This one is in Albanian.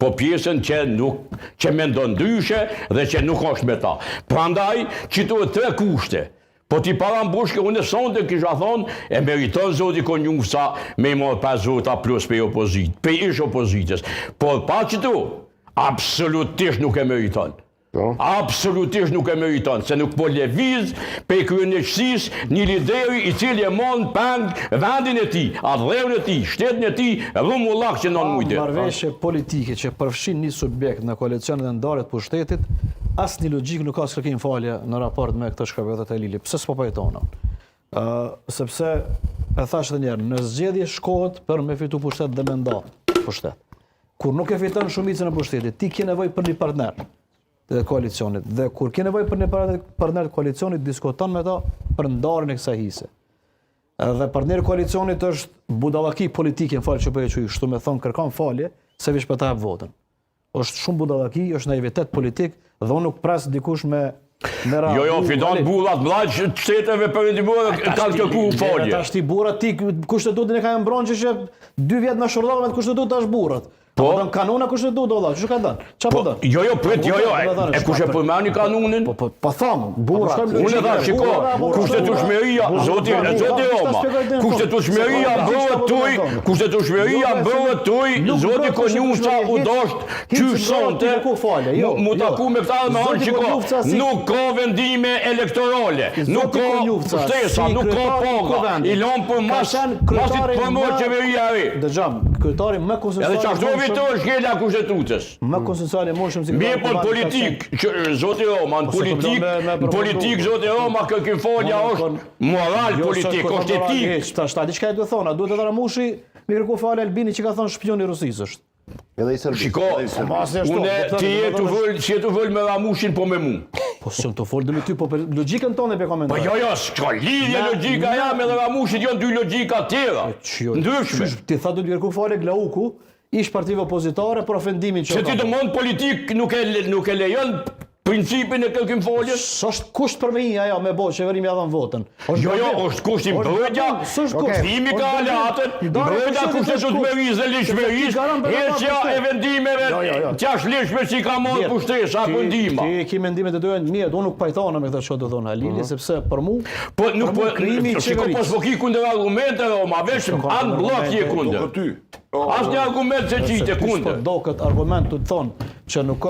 po pjesën që mendon ndryshe dhe që nuk është me ta. Prandaj, qitohet 3 kushte. Po ti parambush që unë sonte kisha thonë, e meriton zoti Konjufsa me i morë 5 vota plus për opozit, për ish opozitës. Por pa qëtu, absolutisht nuk e meriton. Absolutisht nuk e meriton, se nuk po lëviz pe kryenëqësis një lideri i cili e mon peng vendin e ti, adhreun e ti, shtetin e ti, rumullak që non mujtë. Marrëveshje politike që përfshin një subjekt në koalicionet e ndarjet pushtetit, asë një logjik nuk ka së kërkim falje në raport me këtë shkërbetet e Lili. Pse s'po pajtona? Sepse, e thash dhe njerë, në zgjedhje shkohet për me fitu pushtet dhe me nda pushtet. Kur nuk e fiton shumicën e pushtetit, ti ke nevojë për një partner të koalicionit. Dhe kur ke nevojë për një partner të koalicionit, diskuton me ta për ndarjen e kësaj hise. Dhe partneri i koalicionit është budallaki politike, në falë që po e quaj, kështu me thon kërkon falje, se vish për ta jap votën. Është shumë budallaki, është naivitet politik dhe unë nuk pres dikush me Jo, fiton burrat mlaj shteteve perëndimore kanë kërku falje. Tash ti burrat ti kushtetutin e kanë mbronjë që 2 vjet në shorllave me kushtetutë tash burrat. Po don kanuna kushtetutë valla, çu ka dhënë? Çfarë po dhën? Jo, prit, e kush e përmani kanunin? Po them, burrat. Unë e thash, shiko, kushtetueshmëria, zoti Roma. Kushtetueshmëria bëhet tuj, kushtetueshmëria bëhet tuj, zoti Konjufsa u dosht qysonte. Mu taku me këta me anë, shiko, nuk ka vendime elektorale, nuk ka shtesa, nuk ka paga. I lën për masit përmor qeveria e. Dëgjom, kryetari më konsensual. Vitor shkela kushtetutës. Më konsensuale moshëm si mirë po politik, zoti Roma, në politik zoti Roma kërkim falja është moral politik, është etik. Tash diçka e do thona, duhet të ramushi me kërku falë Albini që ka thënë shpioni i Rusisë është. Edhe i Serbisë. Shiko, ti je të vëll me Ramushin po me mu. Po s'jam të folë dhe me ty, po për logjikën tonë e pe komentar. Po jo, s'ka lidhje logjika jam edhe Ramushit, janë 2 logjika tjera. Ndryshme. Ti tha do të kërku falë Glauku, ish partive opozitare për ofendimin që... Se ti të mund politik nuk e lejon principin e kërkim foljes? S'është kusht për me ajo me bo, qeverimi ja dhën votën. Jo, është kusht i mbrojtja, thimi ka alatën, mbrojtja kushtetueshmërisë dhe ligjshmërisë, heqja e vendimeve jashtëligjshme që ka marrë pushtesa apo ndihma. Ti ke mendimet e doja mirë, unë nuk pajtona me këtë çfarë do thonë Halili, sepse për mua po nuk po krimi i qeverisë. Po s'po kundër argumente Roma, vetëm an blok je kundër. Asnjë argument se çite kundër. Do këtë argument të thonë që nuk